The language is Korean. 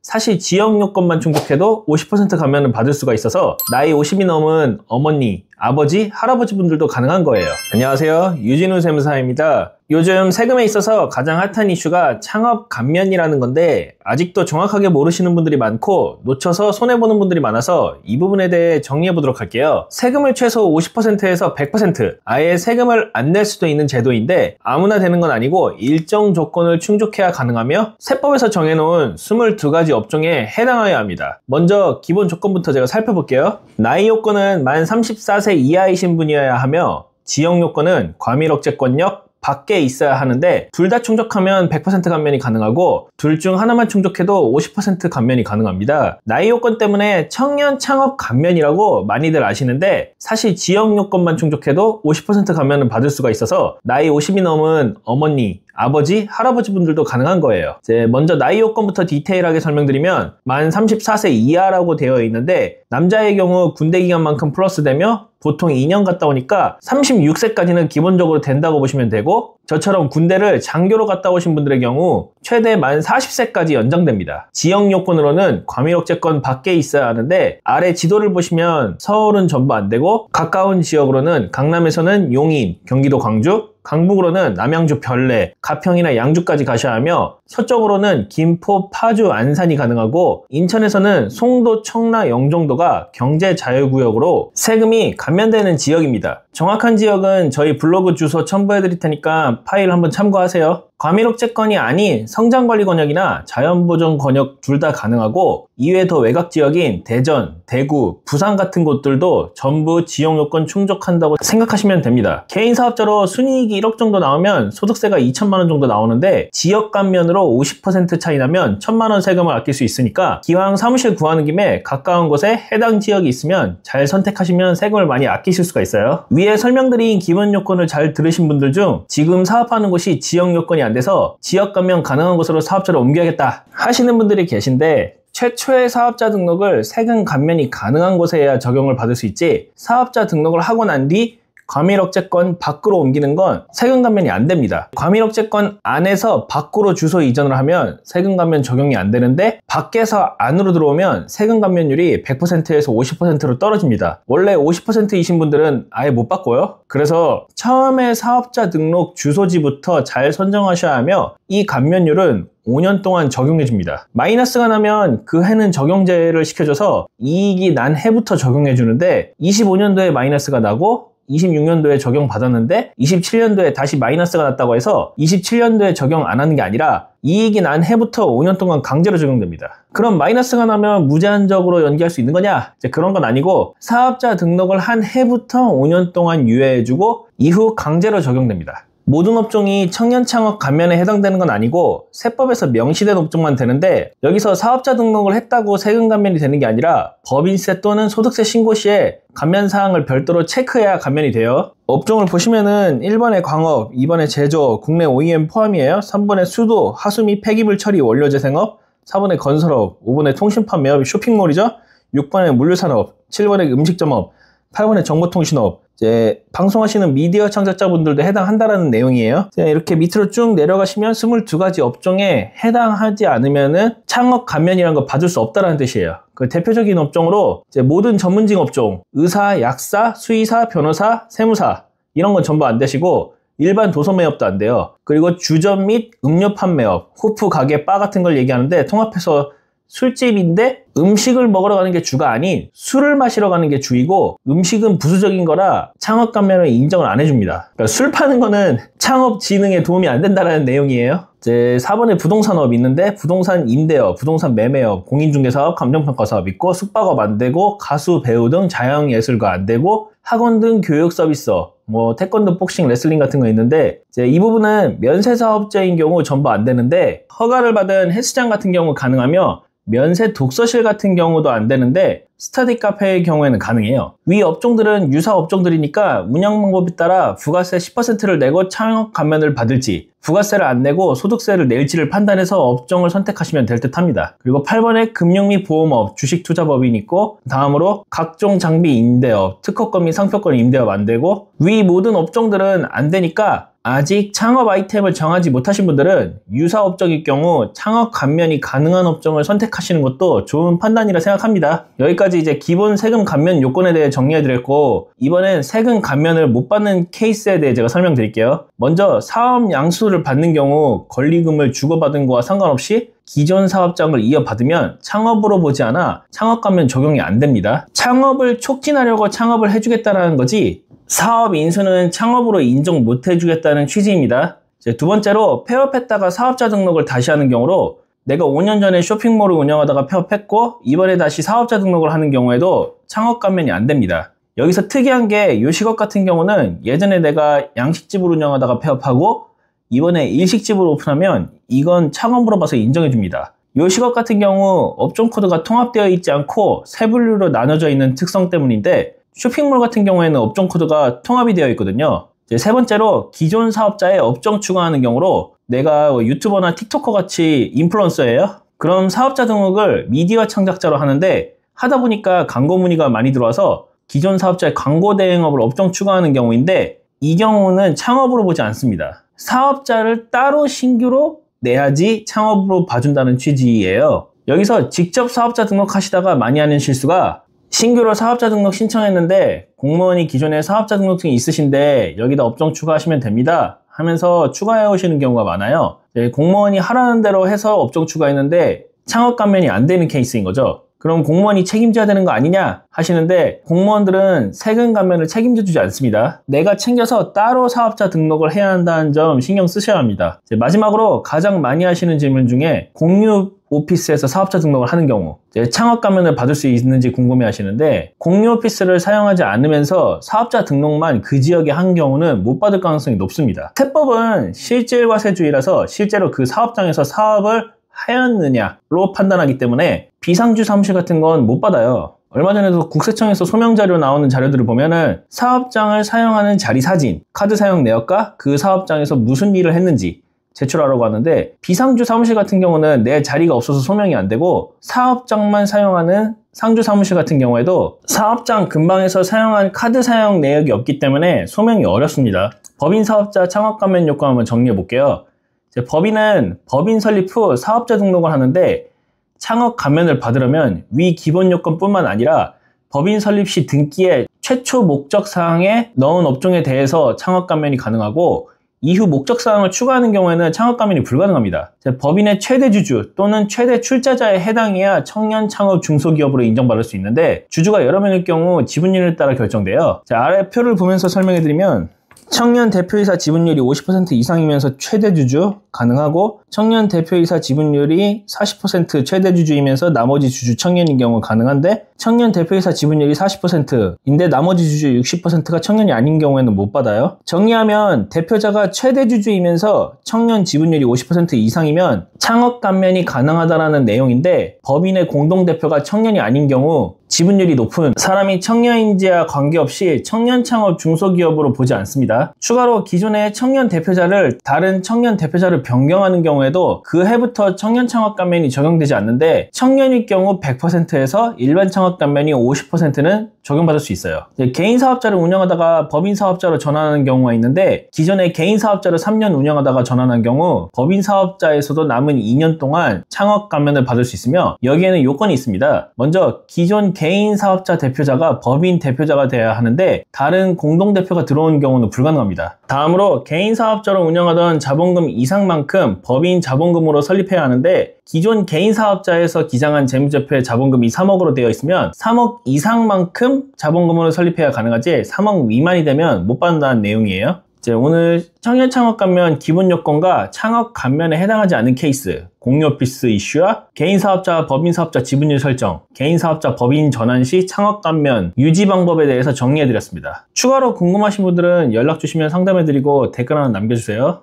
사실 지역 요건만 충족해도 50% 감면을 받을 수가 있어서 나이 50이 넘은 어머니, 아버지, 할아버지 분들도 가능한 거예요. 안녕하세요, 유진우 세무사입니다. 요즘 세금에 있어서 가장 핫한 이슈가 창업 감면이라는 건데 아직도 정확하게 모르시는 분들이 많고 놓쳐서 손해보는 분들이 많아서 이 부분에 대해 정리해 보도록 할게요. 세금을 최소 50%에서 100% 아예 세금을 안 낼 수도 있는 제도인데 아무나 되는 건 아니고 일정 조건을 충족해야 가능하며 세법에서 정해놓은 22가지 업종에 해당하여야 합니다. 먼저 기본 조건부터 제가 살펴볼게요. 나이 요건은 만 34세 이하이신 분이어야 하며 지역 요건은 과밀억제권역 밖에 있어야 하는데 둘 다 충족하면 100% 감면이 가능하고 둘 중 하나만 충족해도 50% 감면이 가능합니다. 나이 요건 때문에 청년 창업 감면이라고 많이들 아시는데 사실 지역 요건만 충족해도 50% 감면을 받을 수가 있어서 나이 50이 넘은 어머니, 아버지, 할아버지 분들도 가능한 거예요. 이제 먼저 나이 요건부터 디테일하게 설명드리면 만 34세 이하라고 되어 있는데 남자의 경우 군대 기간만큼 플러스되며 보통 2년 갔다 오니까 36세까지는 기본적으로 된다고 보시면 되고 저처럼 군대를 장교로 갔다 오신 분들의 경우 최대 만 40세까지 연장됩니다. 지역 요건으로는 과밀억제권 밖에 있어야 하는데 아래 지도를 보시면 서울은 전부 안 되고 가까운 지역으로는 강남에서는 용인, 경기도 광주, 강북으로는 남양주 별내, 가평이나 양주까지 가셔야 하며 서쪽으로는 김포, 파주, 안산이 가능하고 인천에서는 송도, 청라, 영종도가 경제자유구역으로 세금이 감면되는 지역입니다. 정확한 지역은 저희 블로그 주소 첨부해 드릴 테니까 파일 한번 참고하세요. 과밀억제권이 아닌 성장관리권역이나 자연보존권역 둘 다 가능하고 이외에 더 외곽 지역인 대전, 대구, 부산 같은 곳들도 전부 지역 요건 충족한다고 생각하시면 됩니다. 개인 사업자로 순이익이 1억 정도 나오면 소득세가 2천만 원 정도 나오는데 지역 감면으로 50% 차이 나면 1,000만 원 세금을 아낄 수 있으니까 기왕 사무실 구하는 김에 가까운 곳에 해당 지역이 있으면 잘 선택하시면 세금을 많이 아끼실 수가 있어요. 위에 설명드린 기본 요건을 잘 들으신 분들 중 지금 사업하는 곳이 지역 요건이 안 돼서 지역 감면 가능한 곳으로 사업자를 옮겨야겠다 하시는 분들이 계신데 최초의 사업자 등록을 세금 감면이 가능한 곳에 해야 적용을 받을 수 있지 사업자 등록을 하고 난 뒤 과밀억제권 밖으로 옮기는 건 세금 감면이 안 됩니다. 과밀억제권 안에서 밖으로 주소 이전을 하면 세금 감면 적용이 안 되는데 밖에서 안으로 들어오면 세금 감면율이 100%에서 50%로 떨어집니다. 원래 50%이신 분들은 아예 못 받고요. 그래서 처음에 사업자 등록 주소지부터 잘 선정하셔야 하며 이 감면율은 5년 동안 적용해 줍니다. 마이너스가 나면 그 해는 적용제를 시켜줘서 이익이 난 해부터 적용해 주는데 25년도에 마이너스가 나고 26년도에 적용받았는데 27년도에 다시 마이너스가 났다고 해서 27년도에 적용 안 하는 게 아니라 이익이 난 해부터 5년 동안 강제로 적용됩니다. 그럼 마이너스가 나면 무제한적으로 연기할 수 있는 거냐? 이제 그런 건 아니고 사업자 등록을 한 해부터 5년 동안 유예해주고 이후 강제로 적용됩니다. 모든 업종이 청년 창업 감면에 해당되는 건 아니고 세법에서 명시된 업종만 되는데 여기서 사업자 등록을 했다고 세금 감면이 되는 게 아니라 법인세 또는 소득세 신고 시에 감면 사항을 별도로 체크해야 감면이 돼요. 업종을 보시면은 1번에 광업, 2번에 제조, 국내 OEM 포함이에요. 3번에 수도, 하수 및 폐기물 처리 원료재생업, 4번에 건설업, 5번에 통신판 매업 쇼핑몰이죠. 6번에 물류산업, 7번에 음식점업, 8번에 정보통신업, 이제 방송하시는 미디어 창작자분들도 해당한다라는 내용이에요. 이렇게 밑으로 쭉 내려가시면 22가지 업종에 해당하지 않으면은 창업 감면이라는 거 받을 수 없다라는 뜻이에요. 그 대표적인 업종으로 이제 모든 전문직 업종, 의사, 약사, 수의사, 변호사, 세무사 이런 건 전부 안 되시고 일반 도서 매업도 안 돼요. 그리고 주점 및 음료 판매업, 호프, 가게, 바 같은 걸 얘기하는데 통합해서 술집인데 음식을 먹으러 가는 게 주가 아닌 술을 마시러 가는 게 주이고 음식은 부수적인 거라 창업 감면을 인정을 안 해줍니다. 그러니까 술 파는 거는 창업 진흥에 도움이 안 된다는 내용이에요. 이제 4번에 부동산업 있는데 부동산 임대업, 부동산 매매업, 공인중개사업, 감정평가사업 있고 숙박업 안 되고 가수, 배우 등 자영예술가 안 되고 학원 등 교육 서비스업, 뭐 태권도, 복싱, 레슬링 같은 거 있는데 이제 이 부분은 면세 사업자인 경우 전부 안 되는데 허가를 받은 헬스장 같은 경우 가능하며 면세 독서실 같은 경우도 안 되는데 스터디 카페의 경우에는 가능해요. 위 업종들은 유사 업종들이니까 운영 방법에 따라 부가세 10%를 내고 창업 감면을 받을지 부가세를 안 내고 소득세를 낼지를 판단해서 업종을 선택하시면 될 듯 합니다. 그리고 8번에 금융 및 보험업, 주식투자법인이 있고 다음으로 각종 장비 임대업, 특허권 및 상표권 임대업 안 되고 위 모든 업종들은 안 되니까 아직 창업 아이템을 정하지 못하신 분들은 유사 업종일 경우 창업 감면이 가능한 업종을 선택하시는 것도 좋은 판단이라 생각합니다. 여기까지 이제 기본 세금 감면 요건에 대해 정리해드렸고, 이번엔 세금 감면을 못 받는 케이스에 대해 제가 설명드릴게요. 먼저 사업 양수를 받는 경우 권리금을 주고받은 거와 상관없이 기존 사업장을 이어받으면 창업으로 보지 않아 창업 감면 적용이 안 됩니다. 창업을 촉진하려고 창업을 해주겠다는 거지, 사업 인수는 창업으로 인정 못 해주겠다는 취지입니다. 두 번째로 폐업했다가 사업자 등록을 다시 하는 경우로, 내가 5년 전에 쇼핑몰을 운영하다가 폐업했고 이번에 다시 사업자 등록을 하는 경우에도 창업 감면이 안 됩니다. 여기서 특이한 게 요식업 같은 경우는 예전에 내가 양식집을 운영하다가 폐업하고 이번에 일식집을 오픈하면 이건 창업으로 봐서 인정해 줍니다. 요식업 같은 경우 업종 코드가 통합되어 있지 않고 세 분류로 나눠져 있는 특성 때문인데, 쇼핑몰 같은 경우에는 업종 코드가 통합이 되어 있거든요. 세 번째로 기존 사업자의 업종 추가하는 경우로, 내가 유튜버나 틱토커 같이 인플루언서예요. 그럼 사업자 등록을 미디어 창작자로 하는데 하다 보니까 광고 문의가 많이 들어와서 기존 사업자의 광고 대행업을 업종 추가하는 경우인데, 이 경우는 창업으로 보지 않습니다. 사업자를 따로 신규로 내야지 창업으로 봐준다는 취지예요. 여기서 직접 사업자 등록하시다가 많이 하는 실수가, 신규로 사업자 등록 신청했는데 공무원이 기존에 사업자 등록증이 있으신데 여기다 업종 추가하시면 됩니다 하면서 추가해 오시는 경우가 많아요. 공무원이 하라는 대로 해서 업종 추가했는데 창업 감면이 안 되는 케이스인 거죠. 그럼 공무원이 책임져야 되는 거 아니냐 하시는데, 공무원들은 세금 감면을 책임져 주지 않습니다. 내가 챙겨서 따로 사업자 등록을 해야 한다는 점 신경 쓰셔야 합니다. 마지막으로 가장 많이 하시는 질문 중에 공유 오피스에서 사업자 등록을 하는 경우 창업 감면을 받을 수 있는지 궁금해 하시는데, 공유 오피스를 사용하지 않으면서 사업자 등록만 그 지역에 한 경우는 못 받을 가능성이 높습니다. 세법은 실질과세주의라서 실제로 그 사업장에서 사업을 하였느냐로 판단하기 때문에 비상주 사무실 같은 건 못 받아요. 얼마 전에도 국세청에서 소명 자료 나오는 자료들을 보면은 사업장을 사용하는 자리 사진, 카드 사용 내역과 그 사업장에서 무슨 일을 했는지 제출하라고 하는데, 비상주 사무실 같은 경우는 내 자리가 없어서 소명이 안 되고, 사업장만 사용하는 상주 사무실 같은 경우에도 사업장 근방에서 사용한 카드 사용 내역이 없기 때문에 소명이 어렵습니다. 법인 사업자 창업 감면 요건 한번 정리해 볼게요. 법인은 법인 설립 후 사업자 등록을 하는데, 창업 감면을 받으려면 위 기본 요건뿐만 아니라 법인 설립 시 등기에 최초 목적 사항에 넣은 업종에 대해서 창업 감면이 가능하고, 이후 목적 사항을 추가하는 경우에는 창업 감면이 불가능합니다. 법인의 최대 주주 또는 최대 출자자에 해당해야 청년 창업 중소기업으로 인정받을 수 있는데, 주주가 여러 명일 경우 지분율에 따라 결정돼요. 아래 표를 보면서 설명해 드리면, 청년 대표이사 지분율이 50% 이상이면서 최대 주주 가능하고, 청년 대표이사 지분율이 40% 최대 주주이면서 나머지 주주 청년인 경우 가능한데, 청년 대표이사 지분율이 40%인데 나머지 주주 60%가 청년이 아닌 경우에는 못 받아요. 정리하면 대표자가 최대 주주이면서 청년 지분율이 50% 이상이면 창업 감면이 가능하다라는 내용인데, 법인의 공동대표가 청년이 아닌 경우 지분율이 높은 사람이 청년인지와 관계없이 청년 창업 중소기업으로 보지 않습니다. 추가로 기존의 청년 대표자를 다른 청년 대표자를 변경하는 경우에도 그 해부터 청년 창업 감면이 적용되지 않는데, 청년일 경우 100%에서 일반 창업 감면이 50%는 적용받을 수 있어요. 개인 사업자를 운영하다가 법인 사업자로 전환하는 경우가 있는데, 기존에 개인 사업자를 3년 운영하다가 전환한 경우 법인 사업자에서도 남은 2년 동안 창업 감면을 받을 수 있으며, 여기에는 요건이 있습니다. 먼저 기존 개인 사업자 대표자가 법인 대표자가 돼야 하는데, 다른 공동대표가 들어오는 경우는 불가능합니다. 다음으로 개인 사업자로 운영하던 자본금 이상만큼 법인 자본금으로 설립해야 하는데, 기존 개인 사업자에서 기장한 재무제표의 자본금이 3억으로 되어 있으면 3억 이상만큼 자본금으로 설립해야 가능하지, 3억 미만이 되면 못 받는다는 내용이에요. 오늘 청년 창업 감면 기본 요건과 창업 감면에 해당하지 않는 케이스, 공유 오피스 이슈와 개인 사업자, 법인 사업자 지분율 설정, 개인 사업자 법인 전환 시 창업 감면 유지 방법에 대해서 정리해 드렸습니다. 추가로 궁금하신 분들은 연락 주시면 상담해 드리고 댓글 하나 남겨주세요.